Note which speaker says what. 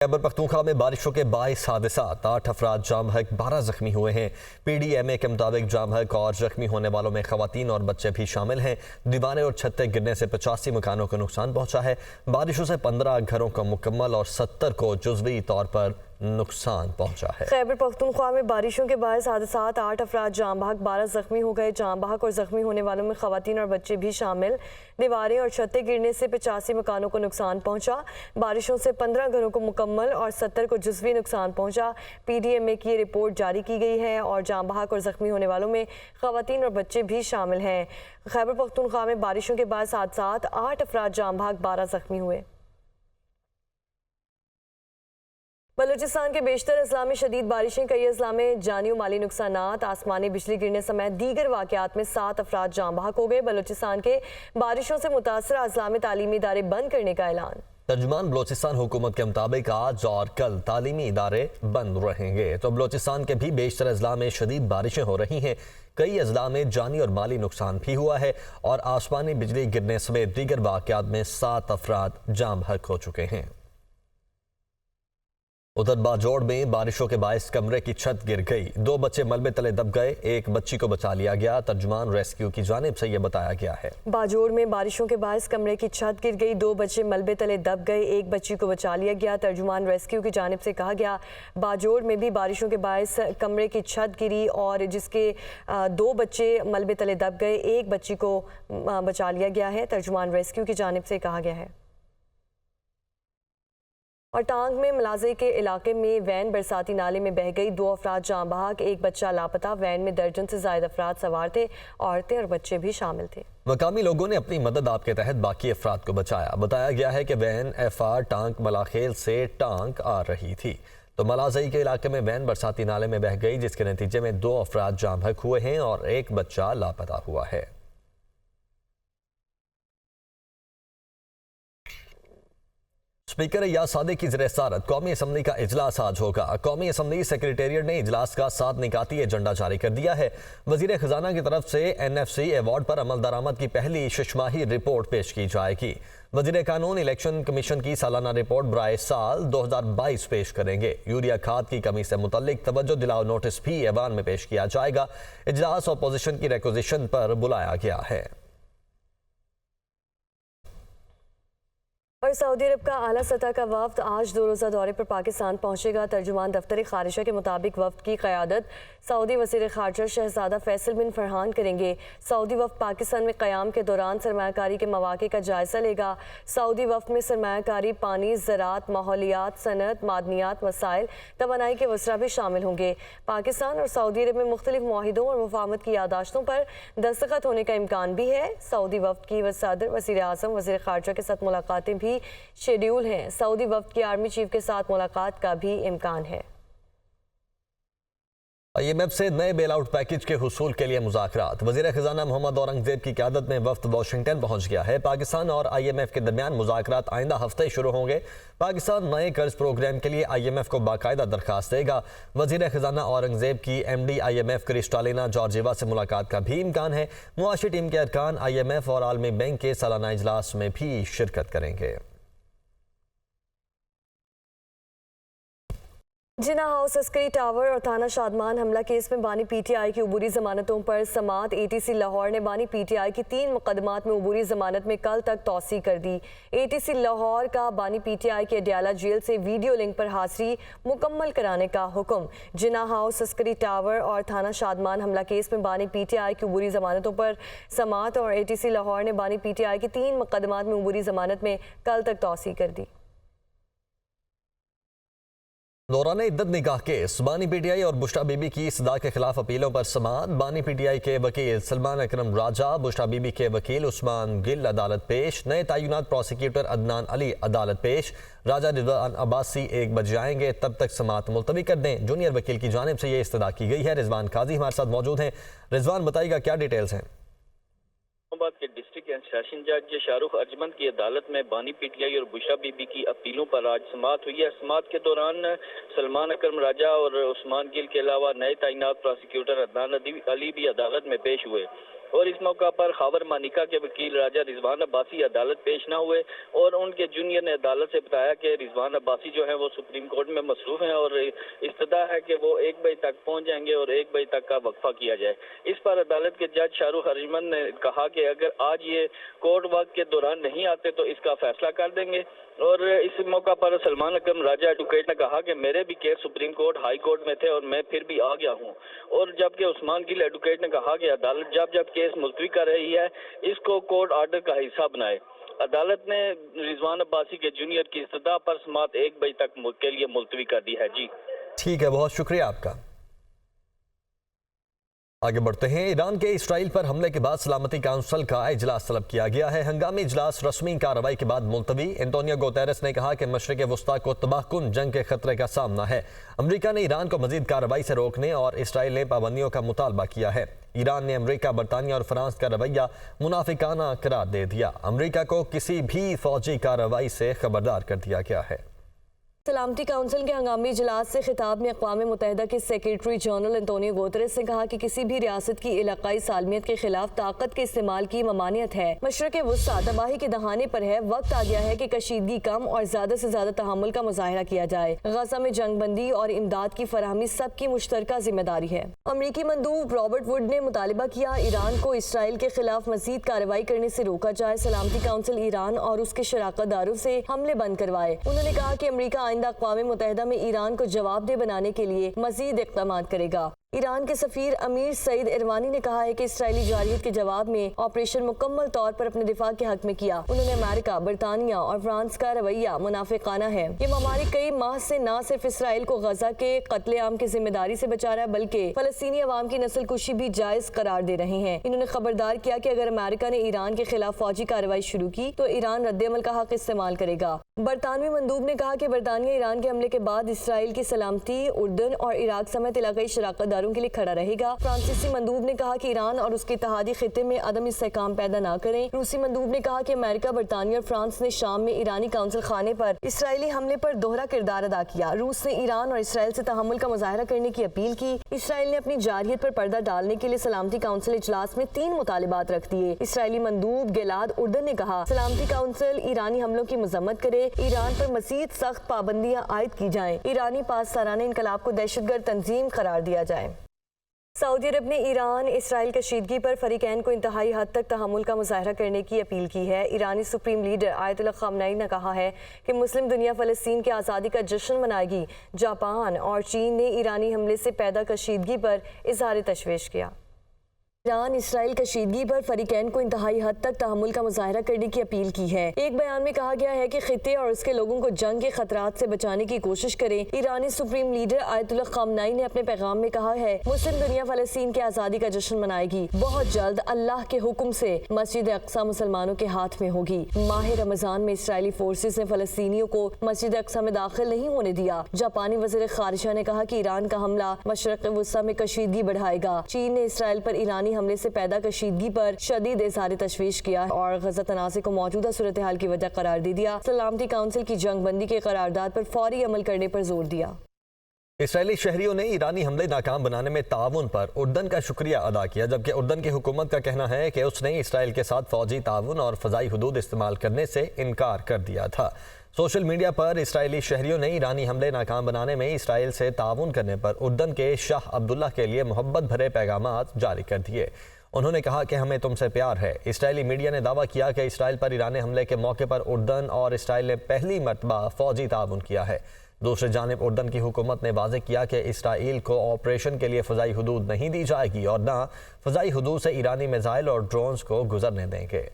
Speaker 1: खैबर पख्तूनख्वा में बारिशों के 22 हादसात, 8 अफराद जाम बहक, 12 जख्मी हुए हैं। PDMA के मुताबिक जाम बहक और जख्मी होने वालों में खवातीन और बच्चे भी शामिल हैं। दीवारें और छतें गिरने से 85 मकानों को नुकसान पहुंचा है। बारिशों से 15 घरों को मुकम्मल और 70 को जुज़वी तौर पर नुकसान पहुंचा है।
Speaker 2: खैबर पख्तूनख्वा में बारिशों के बायस हादसात, 8 अफराद जाम बहक, 12 जख्मी हो गए। जाम बहक और जख्मी होने वालों में खवातीन और बच्चे भी शामिल। दीवारें और छतें गिरने से 85 मकानों को नुकसान पहुंचा। बारिशों से 15 घरों को मुकम्मल और 70 को जुज़वी नुकसान पहुंचा। PDMA की रिपोर्ट जारी की गई है और जाम बहक और जख्मी होने वालों में खवातीन और बच्चे भी शामिल हैं। खैबर पख्तूनख्वा में बारिशों के बायस हादसात, 8 अफराद जाम बहक, 12 जख्मी हुए। बलूचिस्तान के बेशतर अजला में शदीद बारिशें, कई अजला में जानी और माली नुकसानात, आसमानी बिजली गिरने समेत दीगर वाक़यात में 7 अफराद जाम बहक हो गए। बलूचिस्तान के बारिशों से मुतासर अजला में तालीमी इदारे बंद करने का ऐलान।
Speaker 1: तर्जुमान बलोचिस्तान हुकूमत के मुताबिक आज और कल तालीमी इदारे बंद रहेंगे। तो बलोचिस्तान के भी बेशतर अजला में शदीद बारिशें हो रही हैं। कई अजला में जानी और माली नुकसान भी हुआ है और आसमानी बिजली गिरने समेत दीगर वाक़यात में 7 अफराद जाम बहक हो चुके हैं। उधर बाजोड़ में बारिशों के बायस कमरे की छत गिर गई, 2 बच्चे मलबे तले दब गए, 1 बच्ची को बचा लिया गया। तर्जुमान रेस्क्यू की जानिब से यह बताया गया है।
Speaker 2: बाजोड़ में बारिशों के बायस कमरे की छत गिर गई, 2 बच्चे मलबे तले दब गए, 1 बच्ची को बचा लिया गया। तर्जुमान रेस्क्यू की जानिब से कहा गया, बाजोड़ में भी बारिशों के बायस कमरे की छत गिरी और जिसके 2 बच्चे मलबे तले दब गए, 1 बच्ची को बचा लिया गया है। तर्जुमान रेस्क्यू की जानिब से कहा गया है। और टांग में मलाजे के इलाके में वैन बरसाती नाले में बह गई, 2 अफराद जाम बहक, 1 बच्चा लापता। वैन में दर्जन से ज्यादा अफराद सवार थे, औरतें और बच्चे भी शामिल थे।
Speaker 1: मकामी लोगों ने अपनी मदद आप के तहत बाकी अफराद को बचाया। बताया गया है कि वैन FR टांग मलाखेल से टांग आ रही थी तो मलाजई के इलाके में वैन बरसाती नाले में बह गई, जिसके नतीजे में 2 अफराद जाम बहक हुए हैं और 1 बच्चा लापता हुआ है। स्पीकर अय्याज सादिक की ज़ेर-ए-सदारत कौमी असम्बली का इजलास आज होगा। कौमी असम्बली सेक्रेटेरिएट ने इजलास का 7 निकाती एजेंडा जारी कर दिया है। वज़ीर ख़जाना की तरफ से NFC अवार्ड पर अमल दरामद की पहली शिशमाही रिपोर्ट पेश की जाएगी। वज़ीर कानून इलेक्शन कमीशन की सालाना रिपोर्ट बराए साल 2022 पेश करेंगे। यूरिया खाद की कमी से मुतल्लिक तवज्जो दिलाओ नोटिस भी ऐवान में पेश किया जाएगा। इजलास अपोजिशन की रिक्वेजिशन पर बुलाया गया है।
Speaker 2: और सऊदी अरब का आला सतह का वफ्द आज 2 रोज़ा दौरे पर पाकिस्तान पहुंचेगा। तर्जुमान दफ्तर खारिजा के मुताबिक वफ्द की क़यादत सऊदी वज़ीर ख़ारिजा शहज़ादा फैसल बिन फरहान करेंगे। सऊदी वफ्द पाकिस्तान में क़याम के दौरान सरमायाकारी के मौक़े का जायज़ा लेगा। सऊदी वफ्द में सरमायाकारी, पानी, ज़राअत, माहौलियात, सनअत, मादनियात, वसाइल, तवानाई के वसरा भी शामिल होंगे। पाकिस्तान और सऊदी अरब में मुख्तलिफ मुआहिदों और मुफाहमत की यादाश्तों पर दस्तखत होने का इम्कान भी है। सऊदी वफ्द की सदर, वज़ीर आज़म, वज़ीर ख़ारिजा के साथ मुलाकातें भी शेड्यूल हैं। सऊदी वफ्द की आर्मी चीफ के साथ मुलाकात का भी इम्कान है।
Speaker 1: IMF से नए बेल आउट पैकेज के हुसूल के लिए मुज़ाकरात। वज़ीर ख़जाना मोहम्मद औरंगज़ेब की क़यादत में वफ्द वाशिंगटन पहुंच गया है। पाकिस्तान और IMF के दरमियान मुज़ाकरात आइंदा हफ्ते शुरू होंगे। पाकिस्तान नए कर्ज प्रोग्राम के लिए IMF को बाकायदा दरखास्त देगा। वज़ीर ख़जाना औरंगज़ेब की MD IMF क्रिस्टालिना जॉर्जिवा से मुलाकात का भी इम्कान है। मुआशी टीम के अरकान IMF और आलमी बैंक के सालाना इजलास में भी शिरकत करेंगे।
Speaker 2: जिन्ना हाउस अस्करी टावर और थाना शादमान हमला केस में बानी PTI की अबूरी जमानतों पर समात। ATC लाहौर ने बानी PTI की 3 मुकदमात में अबूरी जमानत में कल तक तौसी कर दी। ATC लाहौर का बानी PTI के अडयाला जेल से वीडियो लिंक पर हाजिरी मुकम्मल कराने का हुक्म। जिन्ना हाउस अस्करी टावर और थाना शादमान हमला केस में बानी PTI की अबूरी जमानतों पर समात और ATC लाहौर ने बानी PTI की 3 मुकदमात में अबूरी जमानत में कल तक तौसी कर दी।
Speaker 1: दौरान इद्दत निकाह केस, बानी PTI और बुशरा बीबी की सदा के खिलाफ अपीलों पर समात। बानी PTI के वकील सलमान अकरम राजा, बुशरा बीबी के वकील उस्मान गिल अदालत पेश। नए तैनात प्रोसिक्यूटर अदनान अली अदालत पेश। राजा रिजवान अब्बासी 1 बजे आएंगे, तब तक समात मुलतवी कर दें। जूनियर वकील की जानिब से ये इस्तदा की गई है। रिजवान काजी हमारे साथ मौजूद हैं। रिजवान, बताइएगा क्या डिटेल्स हैं?
Speaker 3: के डिस्ट्रिक्ट एंड सेशन जज शाहरुख अर्जमंद की अदालत में बानी PTI और बुशरा बीबी की अपीलों पर आज समात हुई है। समात के दौरान सलमान अकरम राजा और उस्मान गिल के अलावा नए तैनात प्रोसिक्यूटर अदनान अली भी अदालत में पेश हुए। और इस मौका पर खावर मानिका के वकील राजा रिजवान अब्बासी अदालत पेश न हुए और उनके जूनियर ने अदालत से बताया कि रिजवान अब्बासी जो है वो सुप्रीम कोर्ट में मसरूफ हैं और इस्तदा है कि वो 1 बजे तक पहुंच जाएंगे और 1 बजे तक का वक्फा किया जाए। इस पर अदालत के जज शाहरुख अर्जमन ने कहा कि अगर आज ये कोर्ट वक्त के दौरान नहीं आते तो इसका फैसला कर देंगे। और इस मौका पर सलमान अकरम राजा एडवोकेट ने कहा कि मेरे भी case supreme court high court में थे और मैं फिर भी आ गया हूं। और जबकि उस्मान गिल एडवोकेट ने कहा कि अदालत जब केस मुलतवी कर रही है इसको कोर्ट ऑर्डर का हिस्सा बनाए। अदालत ने रिजवान अब्बासी के जूनियर की इस्तदा पर समाअत 1 बजे तक के लिए मुलतवी कर दी है। जी
Speaker 1: ठीक है, बहुत शुक्रिया आपका। आगे बढ़ते हैं। ईरान के इसराइल पर हमले के बाद सलामती काउंसिल का इजलास तलब किया गया है। हंगामी इजलास रस्मी कार्रवाई के बाद मुलतवी। एंटोनियो गुतेरेस ने कहा कि मशरिक़ वस्ता को तबाहकुन जंग के खतरे का सामना है। अमेरिका ने ईरान को मजीद कार्रवाई से रोकने और इसराइल ने पाबंदियों का मुतालबा किया है। ईरान ने अमेरिका, बरतानिया और फ्रांस का रवैया मुनाफिकाना करार दे दिया। अमेरिका को किसी भी फौजी कार्रवाई से खबरदार कर दिया गया है।
Speaker 2: सलामती काउंसिल के हंगामी इजलास से खिताब में अक़वाम मुत्तहिदा के सेक्रेटरी जनरल एंटोनियो गुतेरेस ने कहा कि किसी भी रियासत की इलाकाई सालमियत के खिलाफ ताकत के इस्तेमाल की ममानियत है। मशरिक़ वस्ता तबाही के दहाने पर है। वक्त आ गया है कि कशीदगी कम और ज्यादा से ज्यादा तहम्मुल का मुजाहरा किया जाए। गजा में जंगबंदी और इमदाद की फराहमी सबकी मुश्तरका जिम्मेदारी है। अमरीकी मंदूब रॉबर्ट वुड ने मुतालिबा किया ईरान को इसराइल के खिलाफ मजीद कार्रवाई करने से रोका जाए। सलामती काउंसिल ईरान और उसके शराकतदारों से हमले बंद करवाए। उन्होंने कहा कि अमरीका अक़वाम मुत्तहिदा में ईरान को जवाबदेह बनाने के लिए मजीद इक़दाम करेगा। ईरान के सफीर अमीर सईद इरवानी ने कहा है कि इसराइली जारहियत के जवाब में ऑपरेशन मुकम्मल तौर पर अपने दिफा के हक में किया। उन्होंने अमेरिका, बरतानिया और फ्रांस का रवैया मुनाफिकाना है। ये ममालिक कई माह से न सिर्फ इसराइल को गजा के कत्लेआम की जिम्मेदारी से बचा रहा है बल्कि फलस्तीनी अवाम की नस्ल कुशी भी जायज करार दे रहे हैं। इन्होंने खबरदार किया कि अगर अमेरिका ने ईरान के खिलाफ फौजी कार्रवाई शुरू की तो ईरान रद्द-ए-अमल का हक इस्तेमाल करेगा। बरतानवी मंदूब ने कहा कि बरतानिया ईरान के हमले के बाद इसराइल की सलामती, उर्दन और इराक समेत इलाकाई शराकतदारों के लिए खड़ा रहेगा। फ्रांसीसी मंदूब ने कहा कि ईरान और उसके इत्तेहादी खिते में अदम इस्तेहकाम पैदा न करें। रूसी मंदूब ने कहा कि अमेरिका, बरतानिया और फ्रांस ने शाम में ईरानी काउंसिल खाने पर इसराइली हमले पर दोहरा किरदार अदा किया। रूस ने ईरान और इसराइल से तहम्मुल का मुजाहरा करने की अपील की। इसराइल ने अपनी जारहियत पर पर्दा डालने के लिए सलामती काउंसिल इजलास में 3 मुतालिबात रख दिए। इसराइली मंदूब गिलाद उर्दन ने कहा सलामती काउंसिल ईरानी हमलों की मजम्मत करे, ईरान पर मजीद सख्त पाबंदियां आयद की जाएं, ईरानी पास साराना इनकलाब को दहशतगर्द तंजीम करार दिया जाए। सऊदी अरब ने ईरान इसराइल कशीदगी पर फरीकैन को इंतहाई हद तक तहम्मुल का मुजाहरा करने की अपील की है। ईरानी सुप्रीम लीडर आयतुल्लाह ख़ामनई ने कहा है कि मुस्लिम दुनिया फ़लस्तीन की आज़ादी का जश्न मनाएगी। जापान और चीन ने ईरानी हमले से पैदा कशीदगी पर इज़हार तशवीश किया। ईरान इसराइल कशीदगी पर फरीकैन को इंतहाई हद तक तहम्मुल का मुजाहरा करने की अपील की है। एक बयान में कहा गया है कि खित्ते और उसके लोगों को जंग के खतरात से बचाने की कोशिश करें। ईरानी सुप्रीम लीडर आयतुल्लाह ख़ामनई ने अपने पैगाम में कहा है मुस्लिम दुनिया फ़लस्तीन की आज़ादी का जश्न मनाएगी। बहुत जल्द अल्लाह के हुक्म से मस्जिद अक्सा मुसलमानों के हाथ में होगी। माह रमज़ान में इसराइली फोर्सेस ने फ़लस्तीनियों को मस्जिद अक्सा में दाखिल नहीं होने दिया। जापानी वज़ीर ख़ारिजा ने कहा कि ईरान का हमला मशरिक़ वस्ता में कशीदगी बढ़ाएगा। चीन ने इसराइल पर ईरानी हमले से पैदा कशीदगी पर शदीद इज़हार तशवीश किया और गजा तनाज़े को मौजूदा सूरत हाल की वजह करार दे दिया। सलामती काउंसिल की जंगबंदी के करारदाद पर फौरी अमल करने पर जोर दिया।
Speaker 1: इसराइली शहरियों ने ईरानी हमले नाकाम बनाने में ताउन पर उर्दन का शुक्रिया अदा किया, जबकि उर्दन की हुकूमत का कहना है कि उसने इसराइल के साथ फौजी ताउन और फ़ज़ाई हुदूद इस्तेमाल करने से इनकार कर दिया था। सोशल मीडिया पर इसराइली शहरियों ने ईरानी हमले नाकाम बनाने में इसराइल से ताउन करने पर उर्दन के शाह अब्दुल्ला के लिए मोहब्बत भरे पैगामात जारी कर दिए। उन्होंने कहा कि हमें तुमसे प्यार है। इसराइली मीडिया ने दावा किया कि इसराइल पर ईरानी हमले के मौके पर उर्दन और इसराइल ने पहली मरतबा फौजी ताउन किया है। दूसरी जानिब उर्दन की हुकूमत ने वाज़ेह किया कि इसराइल को ऑपरेशन के लिए फ़ज़ाई हुदूद नहीं दी जाएगी और न फ़ज़ाई हुदूद से ईरानी मिसाइल और ड्रोन्स को गुजरने देंगे।